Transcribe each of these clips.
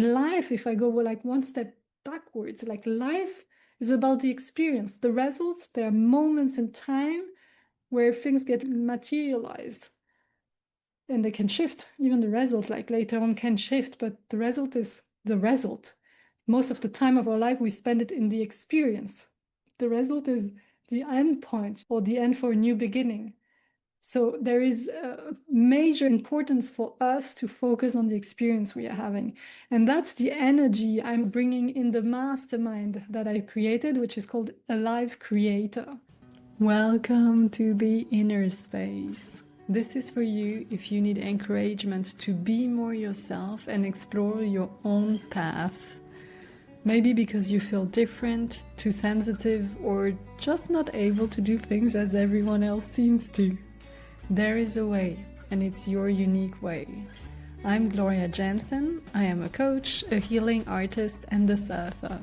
Life, if I go like one step backwards, like life is about the experience. The results, there are moments in time where things get materialized and they can shift. Even the result, like later on, can shift, but the result is the result. Most of the time of our life, we spend it in the experience. The result is the end point or the end for a new beginning. So there is a major importance for us to focus on the experience we are having. And that's the energy I'm bringing in the mastermind that I created, which is called Alive Creator. Welcome to the inner space. This is for you if you need encouragement to be more yourself and explore your own path. Maybe because you feel different, too sensitive, or just not able to do things as everyone else seems to. There is a way, and it's your unique way. I'm Gloria Jensen. I am a coach, a healing artist, and a surfer.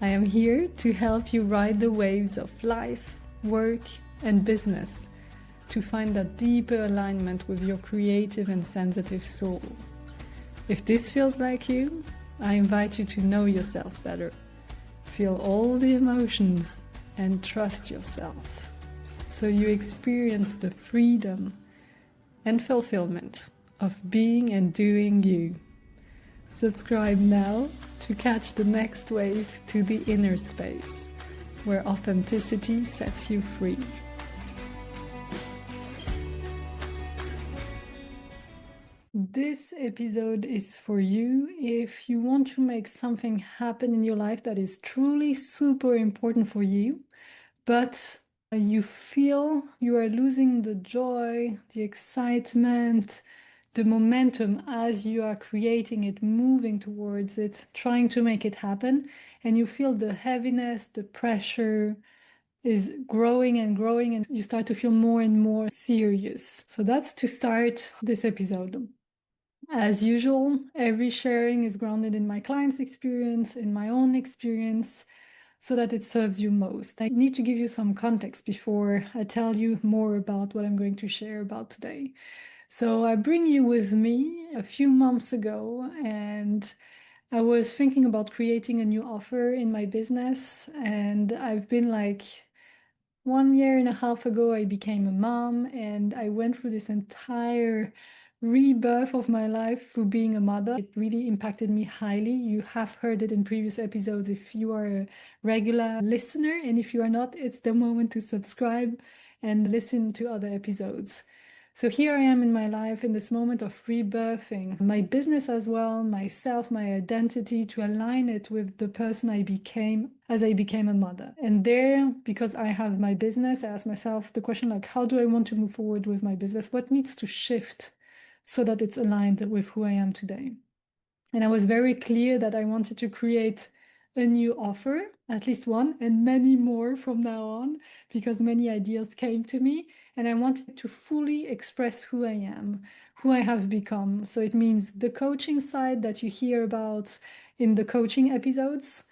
I am here to help you ride the waves of life, work, and business to find that deeper alignment with your creative and sensitive soul. If this feels like you, I invite you to know yourself better, feel all the emotions, and trust yourself, so you experience the freedom and fulfillment of being and doing you. Subscribe now to catch the next wave to the inner space, where authenticity sets you free. This episode is for you if you want to make something happen in your life that is truly super important for you, but you feel you are losing the joy, the excitement, the momentum as you are creating it, moving towards it, trying to make it happen, and you feel the heaviness, the pressure is growing and growing, and you start to feel more and more serious. So that's to start this episode. As usual, every sharing is grounded in my client's experience, in my own experience, so that it serves you most. I need to give you some context before I tell you more about what I'm going to share about today. So I bring you with me a few months ago, and I was thinking about creating a new offer in my business, and I've been like 1.5 years ago, I became a mom, and I went through this entire rebirth of my life through being a mother. It really impacted me highly. You have heard it in previous episodes if you are a regular listener, and if you are not, it's the moment to subscribe and listen to other episodes. So here I am in my life in this moment of rebirthing my business as well, myself, my identity, to align it with the person I became as I became a mother. And there, because I have my business, I ask myself the question like, how do I want to move forward with my business? What needs to shift so that it's aligned with who I am today? And I was very clear that I wanted to create a new offer, at least one, and many more from now on, because many ideas came to me. And I wanted to fully express who I am, who I have become. So it means the coaching side that you hear about in the coaching episodes.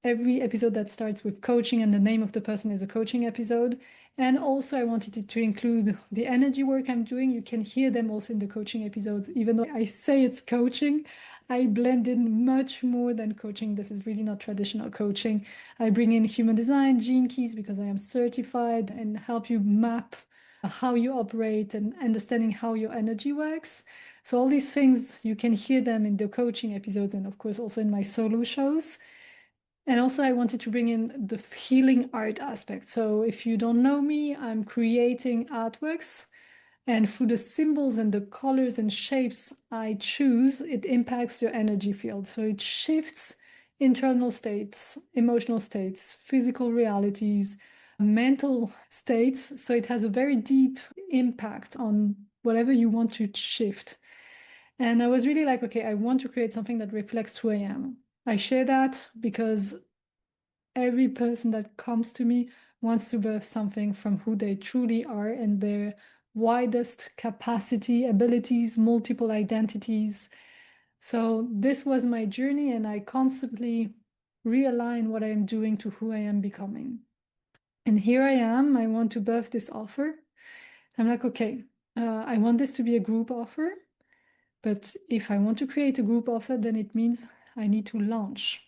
Every episode that starts with coaching and the name of the person is a coaching episode. And also I wanted it to include the energy work I'm doing. You can hear them also in the coaching episodes. Even though I say it's coaching, I blend in much more than coaching. This is really not traditional coaching. I bring in human design, gene keys, because I am certified, and help you map how you operate and understanding how your energy works. So all these things, you can hear them in the coaching episodes, and of course also in my solo shows. And also I wanted to bring in the healing art aspect. So if you don't know me, I'm creating artworks, and through the symbols and the colors and shapes I choose, it impacts your energy field. So it shifts internal states, emotional states, physical realities, mental states. So it has a very deep impact on whatever you want to shift. And I was really like, okay, I want to create something that reflects who I am. I share that because every person that comes to me wants to birth something from who they truly are and their widest capacity, abilities, multiple identities. So this was my journey, and I constantly realign what I am doing to who I am becoming. And here I am, I want to birth this offer. I'm like, okay, I want this to be a group offer. But if I want to create a group offer, then it means I need to launch.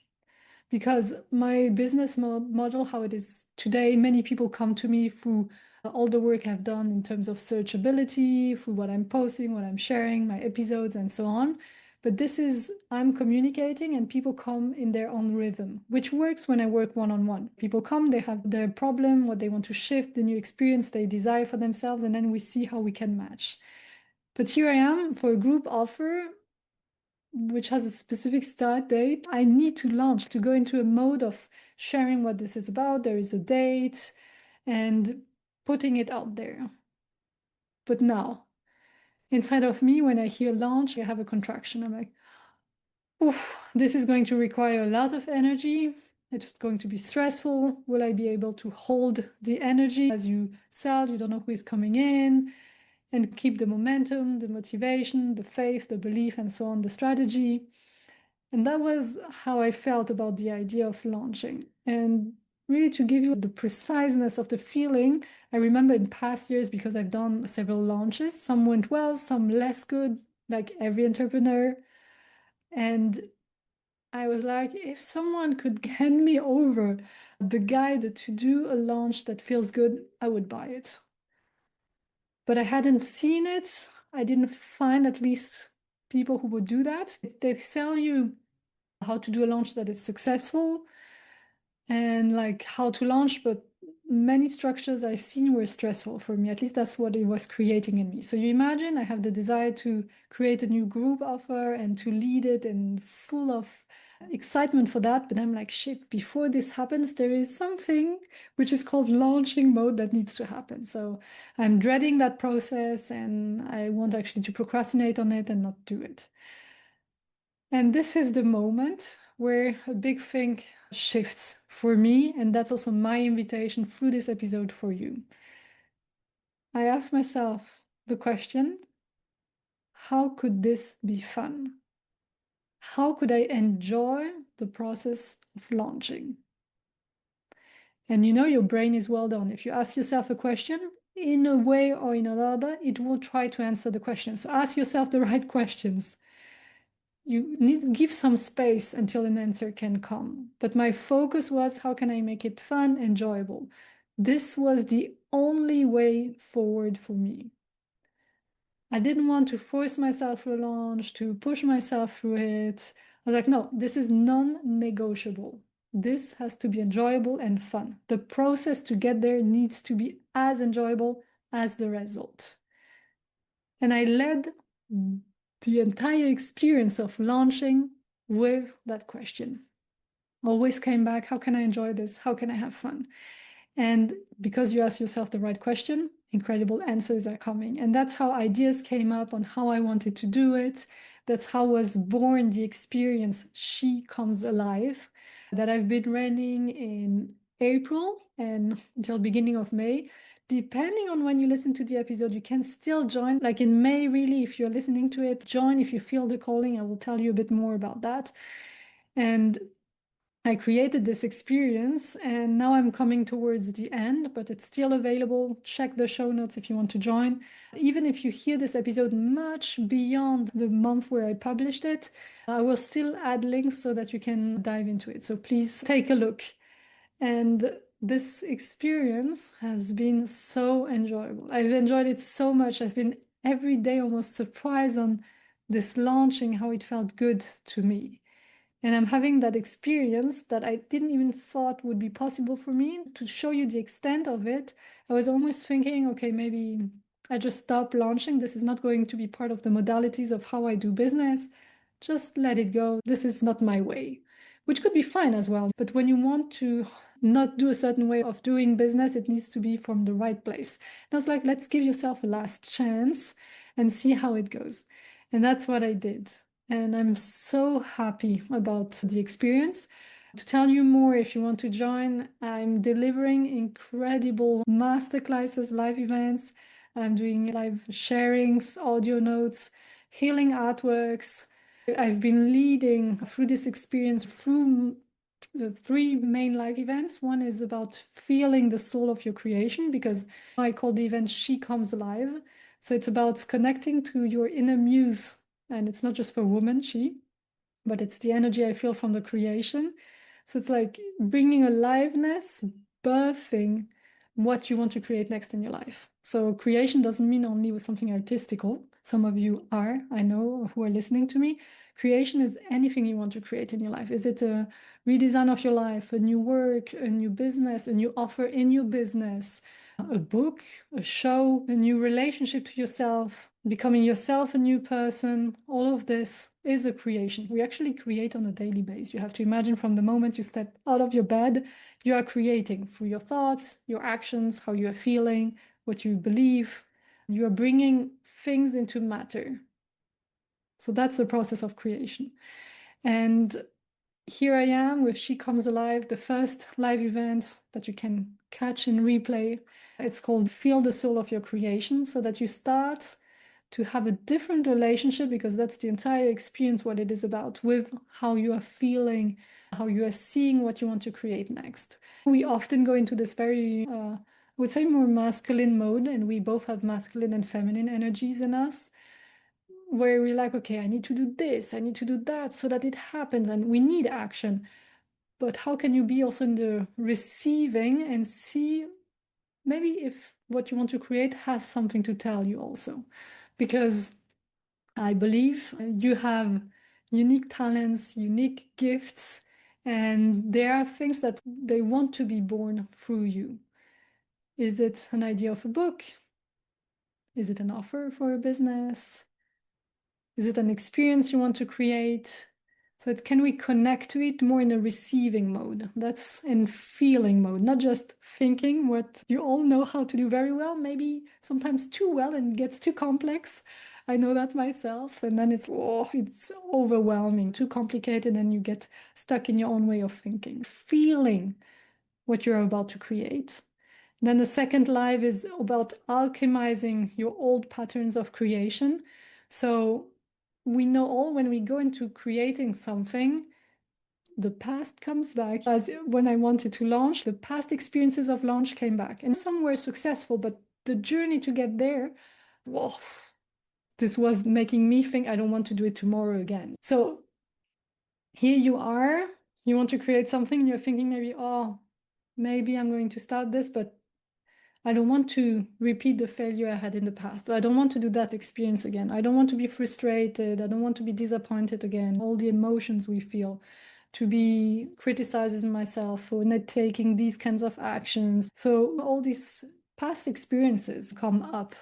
Because my business model, how it is today, many people come to me through all the work I've done in terms of searchability, through what I'm posting, what I'm sharing, my episodes, and so on. But this is, I'm communicating and people come in their own rhythm, which works when I work one-on-one. People come, they have their problem, what they want to shift, the new experience they desire for themselves, and then we see how we can match. But here I am for a group offer, which has a specific start date. I need to launch, to go into a mode of sharing what this is about. There is a date and putting it out there. But now, inside of me, when I hear launch, I have a contraction. I'm like, oof, this is going to require a lot of energy. It's going to be stressful. Will I be able to hold the energy as you sell? You don't know who is coming in, and keep the momentum, the motivation, the faith, the belief, and so on, the strategy. And that was how I felt about the idea of launching. And really, to give you the preciseness of the feeling, I remember in past years, because I've done several launches, some went well, some less good, like every entrepreneur. And I was like, if someone could hand me over the guide to do a launch that feels good, I would buy it. But I hadn't seen it. I didn't find at least people who would do that. They sell you how to do a launch that is successful and like how to launch, but many structures I've seen were stressful for me. At least that's what it was creating in me. So you imagine I have the desire to create a new group offer and to lead it and full of excitement for that. But I'm like, shit, before this happens, there is something which is called launching mode that needs to happen. So I'm dreading that process and I want actually to procrastinate on it and not do it. And this is the moment where a big thing shifts for me. And that's also my invitation through this episode for you. I asked myself the question, how could this be fun? How could I enjoy the process of launching? And you know, your brain is well done. If you ask yourself a question, in a way or in another, it will try to answer the question. So ask yourself the right questions. You need to give some space until an answer can come. But my focus was, how can I make it fun, enjoyable? This was the only way forward for me. I didn't want to force myself through a launch, to push myself through it. I was like, no, this is non-negotiable. This has to be enjoyable and fun. The process to get there needs to be as enjoyable as the result. And I led the entire experience of launching with that question. Always came back, how can I enjoy this? How can I have fun? And because you ask yourself the right question, incredible answers are coming. And that's how ideas came up on how I wanted to do it. That's how was born the experience She Comes Alive that I've been running in April and until beginning of May. Depending on when you listen to the episode, you can still join. Like in May, really, if you're listening to it, join if you feel the calling. I will tell you a bit more about that. And I created this experience and now I'm coming towards the end, but it's still available. Check the show notes if you want to join. Even if you hear this episode much beyond the month where I published it, I will still add links so that you can dive into it. So please take a look. And this experience has been so enjoyable. I've enjoyed it so much. I've been every day almost surprised on this launching, how it felt good to me. And I'm having that experience that I didn't even thought would be possible for me. To show you the extent of it, I was almost thinking, okay, maybe I just stop launching. This is not going to be part of the modalities of how I do business. Just let it go. This is not my way, which could be fine as well. But when you want to not do a certain way of doing business, it needs to be from the right place. And I was like, let's give yourself a last chance and see how it goes. And that's what I did. And I'm so happy about the experience. To tell you more, if you want to join, I'm delivering incredible masterclasses, live events. I'm doing live sharings, audio notes, healing artworks. I've been leading through this experience through the three main live events. One is about feeling the soul of your creation, because I call the event She Comes Alive. So it's about connecting to your inner muse And it's not just for women, she, but it's the energy I feel from the creation. So it's like bringing aliveness, birthing what you want to create next in your life. So creation doesn't mean only with something artistical. Some of you are, I know, who are listening to me. Creation is anything you want to create in your life. Is it a redesign of your life, a new work, a new business, a new offer in your business, a book, a show, a new relationship to yourself, becoming yourself a new person? All of this is a creation. We actually create on a daily basis. You have to imagine from the moment you step out of your bed, you are creating through your thoughts, your actions, how you are feeling, what you believe. You are bringing things into matter. So that's the process of creation. And here I am with She Comes Alive, the first live event that you can catch in replay. It's called Feel the Soul of Your Creation, so that you start to have a different relationship, because that's the entire experience, what it is about, with how you are feeling, how you are seeing what you want to create next. We often go into this very, I would say, more masculine mode, and we both have masculine and feminine energies in us, where we're like, okay, I need to do this, I need to do that so that it happens, and we need action. But how can you be also in the receiving and see maybe if what you want to create has something to tell you also? Because I believe you have unique talents, unique gifts, and there are things that they want to be born through you. Is it an idea of a book? Is it an offer for a business? Is it an experience you want to create? So can we connect to it more in a receiving mode? That's in feeling mode, not just thinking, what you all know how to do very well, maybe sometimes too well, and it gets too complex. I know that myself. And then it's overwhelming, too complicated, and you get stuck in your own way of thinking. Feeling what you're about to create. Then the second live is about alchemizing your old patterns of creation. So we know all, when we go into creating something, the past comes back. As when I wanted to launch, the past experiences of launch came back, and some were successful, but the journey to get there, whoa, this was making me think I don't want to do it tomorrow again. So here you are, you want to create something, and you're thinking maybe, oh, maybe I'm going to start this, but I don't want to repeat the failure I had in the past. I don't want to do that experience again. I don't want to be frustrated. I don't want to be disappointed again. All the emotions we feel, to be criticizing myself for not taking these kinds of actions. So all these past experiences come up,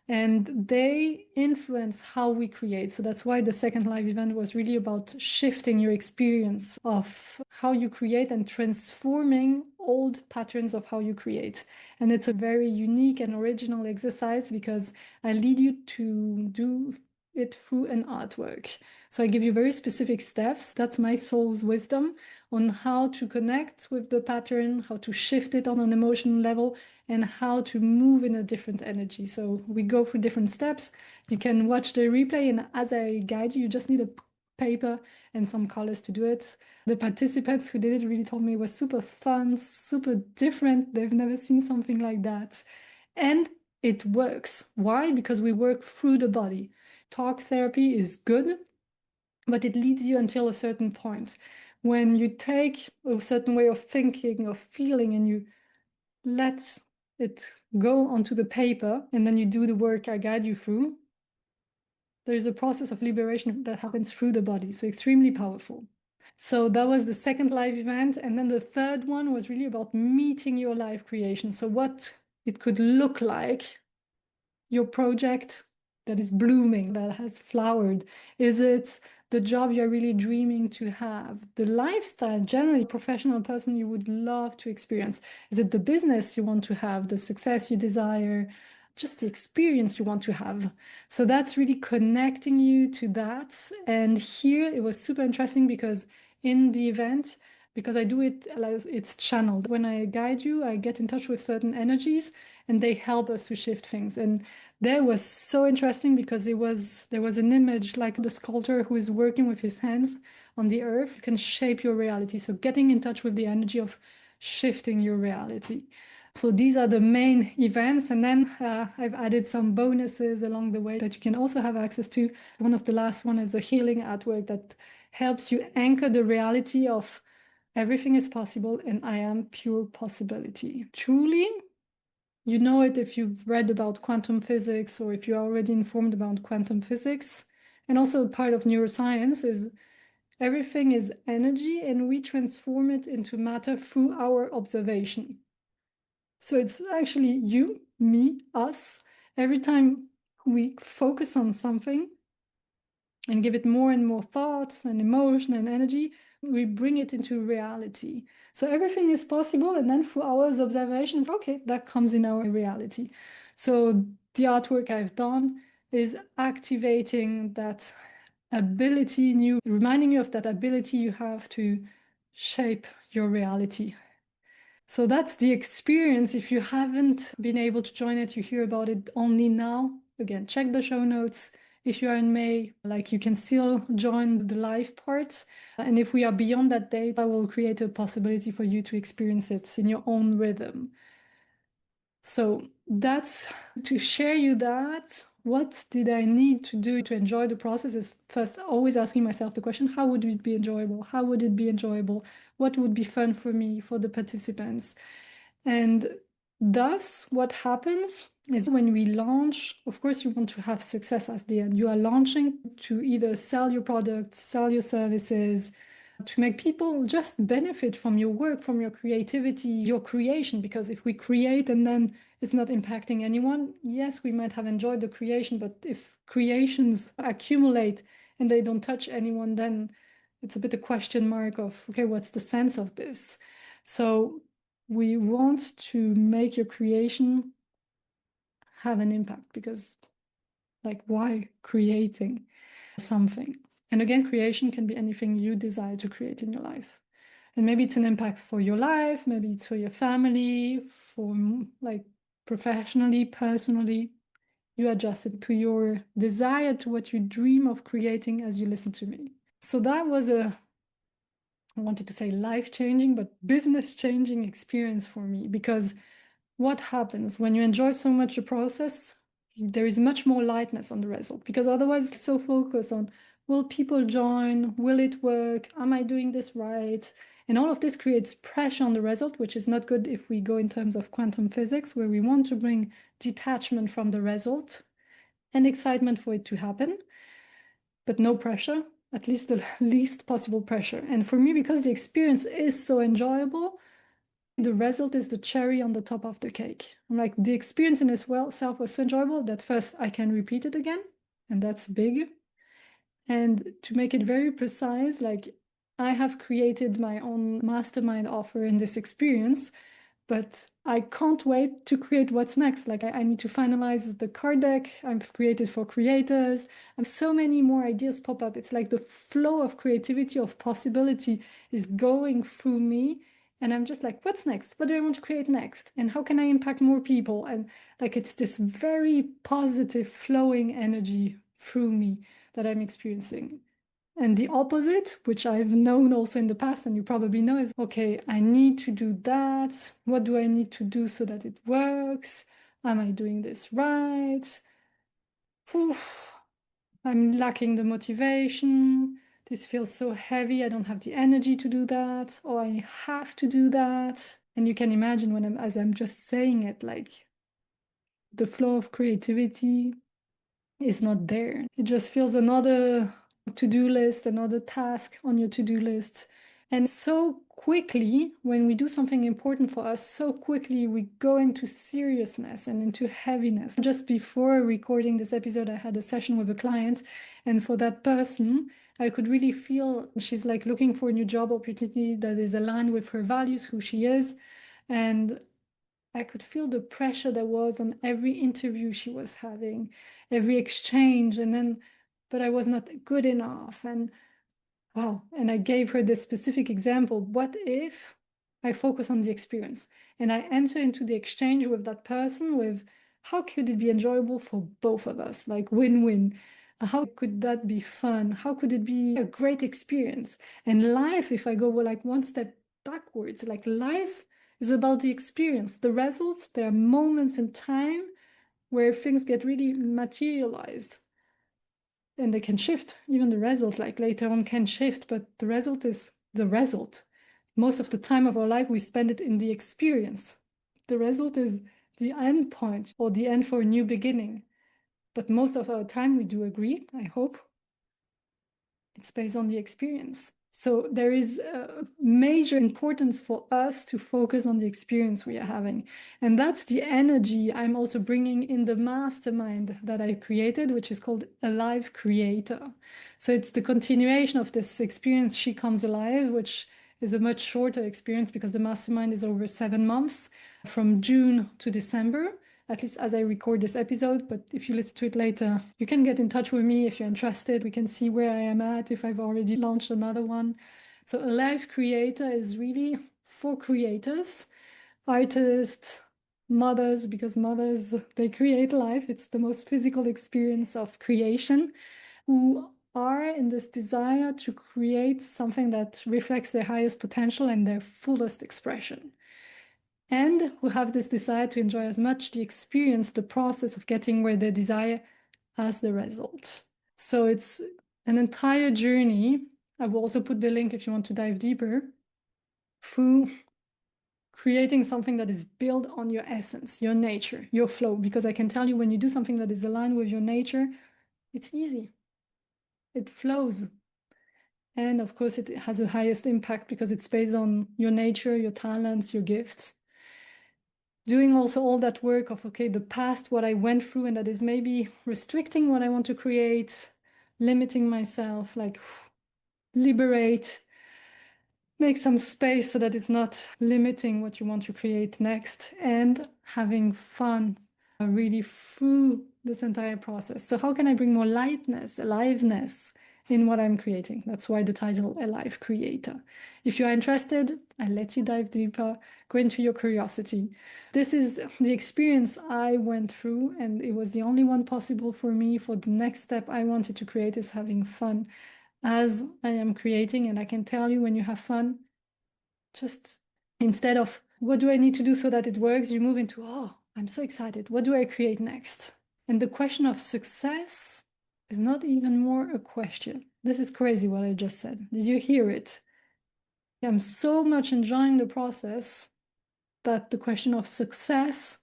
and they influence how we create. So that's why the second live event was really about shifting your experience of how you create and transforming old patterns of how you create. And it's a very unique and original exercise, because I lead you to do it through an artwork. So I give you very specific steps. That's my soul's wisdom on how to connect with the pattern, how to shift it on an emotional level, and how to move in a different energy. So we go through different steps. You can watch the replay, and as I guide you, you just need a paper and some colors to do it. The participants who did it really told me it was super fun, super different. They've never seen something like that. And it works. Why? Because we work through the body. Talk therapy is good, but it leads you until a certain point. When you take a certain way of thinking, of feeling, and you let it go onto the paper, and then you do the work I guide you through, there's a process of liberation that happens through the body. So extremely powerful. So that was the second live event. And then the third one was really about meeting your life creation. So what it could look like, your project that is blooming, that has flowered. Is it the job you're really dreaming to have? The lifestyle, generally, professional person you would love to experience? Is it the business you want to have, the success you desire, just the experience you want to have? So that's really connecting you to that. And here it was super interesting, because in the event, because I do it, it's channeled. When I guide you, I get in touch with certain energies, and they help us to shift things. And that was so interesting, because there was an image like the sculptor who is working with his hands on the earth. You can shape your reality. So getting in touch with the energy of shifting your reality. So these are the main events. And then I've added some bonuses along the way that you can also have access to. One of the last one is a healing artwork that helps you anchor the reality of everything is possible and I am pure possibility. Truly, you know it if you've read about quantum physics or if you're already informed about quantum physics. And also part of neuroscience is everything is energy and we transform it into matter through our observation. So it's actually you, me, us. Every time we focus on something and give it more and more thoughts and emotion and energy, we bring it into reality. So everything is possible. And then through our observations, okay, that comes in our reality. So the artwork I've done is activating that ability, reminding you of that ability you have to shape your reality. So that's the experience. If you haven't been able to join it, you hear about it only now. Again, check the show notes. If you are in May, you can still join the live parts. And if we are beyond that date, I will create a possibility for you to experience it in your own rhythm. So that's to share you that. What did I need to do to enjoy the process is first always asking myself the question, how would it be enjoyable? How would it be enjoyable? What would be fun for me, for the participants? And thus, what happens is when we launch, of course, you want to have success at the end. You are launching to either sell your products, sell your services, to make people just benefit from your work, from your creativity, your creation. Because if we create and then it's not impacting anyone, yes, we might have enjoyed the creation, but if creations accumulate and they don't touch anyone, then it's a bit a question mark of, okay, what's the sense of this? So we want to make your creation have an impact because, why creating something? And again, creation can be anything you desire to create in your life. And maybe it's an impact for your life, maybe it's for your family, for professionally, personally. You adjust it to your desire, to what you dream of creating as you listen to me. So that was I wanted to say life-changing, but business-changing experience for me, because what happens when you enjoy so much the process, there is much more lightness on the result, because otherwise it's so focused on, will people join? Will it work? Am I doing this right? And all of this creates pressure on the result, which is not good if we go in terms of quantum physics, where we want to bring detachment from the result and excitement for it to happen, but no pressure, at least the least possible pressure. And for me, because the experience is so enjoyable, the result is the cherry on the top of the cake. The experience in itself was so enjoyable that first I can repeat it again, and that's big. And to make it very precise, I have created my own mastermind offer in this experience, but I can't wait to create what's next. I need to finalize the card deck I've created for creators, and so many more ideas pop up. It's like the flow of creativity, of possibility is going through me. And I'm just like, what's next? What do I want to create next? And how can I impact more people? And it's this very positive flowing energy through me that I'm experiencing. And the opposite, which I've known also in the past, and you probably know, is, okay, I need to do that. What do I need to do so that it works? Am I doing this right? Whew. I'm lacking the motivation. This feels so heavy. I don't have the energy to do that, or I have to do that. And you can imagine as I'm just saying it, the flow of creativity is not there. It just feels another to-do list, another task on your to-do list. And so quickly, when we do something important for us, so quickly we go into seriousness and into heaviness. Just before recording this episode, I had a session with a client, and for that person, I could really feel she's looking for a new job opportunity that is aligned with her values, who she is. And I could feel the pressure there was on every interview she was having, every exchange, but I was not good enough. And wow. And I gave her this specific example. What if I focus on the experience and I enter into the exchange with that person with, how could it be enjoyable for both of us? Win-win. How could that be fun? How could it be a great experience? And life, if I go one step backwards, life It's about the experience. The results, there are moments in time where things get really materialized. And they can shift. Even the result, like later on, can shift, but the result is the result. Most of the time of our life, we spend it in the experience. The result is the end point or the end for a new beginning. But most of our time, we do agree, I hope, it's based on the experience. So there is a major importance for us to focus on the experience we are having. And that's the energy I'm also bringing in the mastermind that I created, which is called Alive Creator. So it's the continuation of this experience, She Comes Alive, which is a much shorter experience because the mastermind is over 7 months from June to December, at least as I record this episode. But if you listen to it later, you can get in touch with me if you're interested. We can see where I am at, if I've already launched another one. So a life creator is really for creators, artists, mothers, because mothers, they create life. It's the most physical experience of creation, who are in this desire to create something that reflects their highest potential and their fullest expression, and who have this desire to enjoy as much the experience, the process of getting where they desire, as the result. So it's an entire journey. I will also put the link if you want to dive deeper, through creating something that is built on your essence, your nature, your flow. Because I can tell you, when you do something that is aligned with your nature, it's easy. It flows. And of course, it has the highest impact because it's based on your nature, your talents, your gifts. Doing also all that work of, okay, the past, what I went through, and that is maybe restricting what I want to create, limiting myself, like liberate, make some space so that it's not limiting what you want to create next, and having fun really through this entire process. So how can I bring more lightness, aliveness in what I'm creating? That's why the title Alive Creator. If you're interested, I'll let you dive deeper, go into your curiosity. This is the experience I went through, and it was the only one possible for me. For the next step I wanted to create is having fun as I am creating. And I can tell you, when you have fun, just instead of what do I need to do so that it works, you move into, oh, I'm so excited. What do I create next? And the question of success is not even more a question. This is crazy what I just said. Did you hear it? I'm so much enjoying the process that the question of success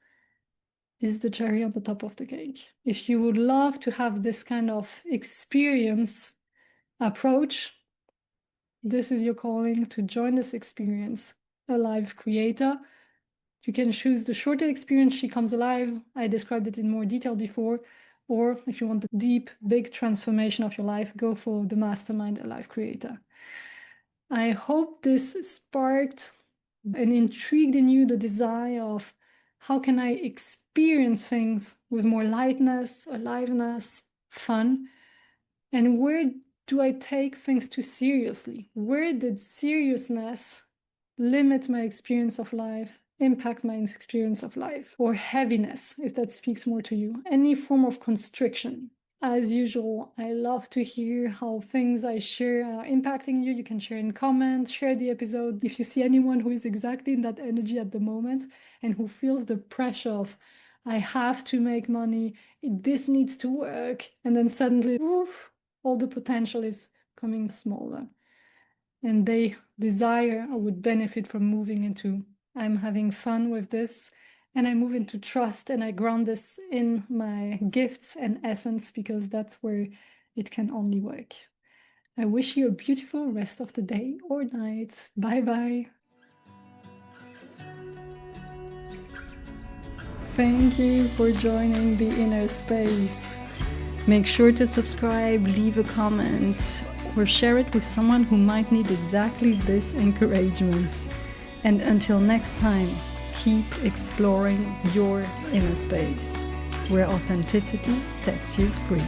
is the cherry on the top of the cake. If you would love to have this kind of experience approach, this is your calling to join this experience, Alive Creator. You can choose the shorter experience, She Comes Alive. I described it in more detail before. Or if you want the deep, big transformation of your life, go for the Mastermind Alive Creator. I hope this sparked and intrigued in you the desire of how can I experience things with more lightness, aliveness, fun, and where do I take things too seriously? Where did seriousness limit my experience of life, impact my experience of life? Or heaviness, if that speaks more to you. Any form of constriction. As usual, I love to hear how things I share are impacting you. You can share in comments, share the episode. If you see anyone who is exactly in that energy at the moment and who feels the pressure of, I have to make money, this needs to work, and then suddenly, woof, all the potential is coming smaller. And they desire or would benefit from moving into, I'm having fun with this, and I move into trust, and I ground this in my gifts and essence, because that's where it can only work. I wish you a beautiful rest of the day or night. Bye-bye. Thank you for joining the inner space. Make sure to subscribe, leave a comment, or share it with someone who might need exactly this encouragement. And until next time, keep exploring your inner space, where authenticity sets you free.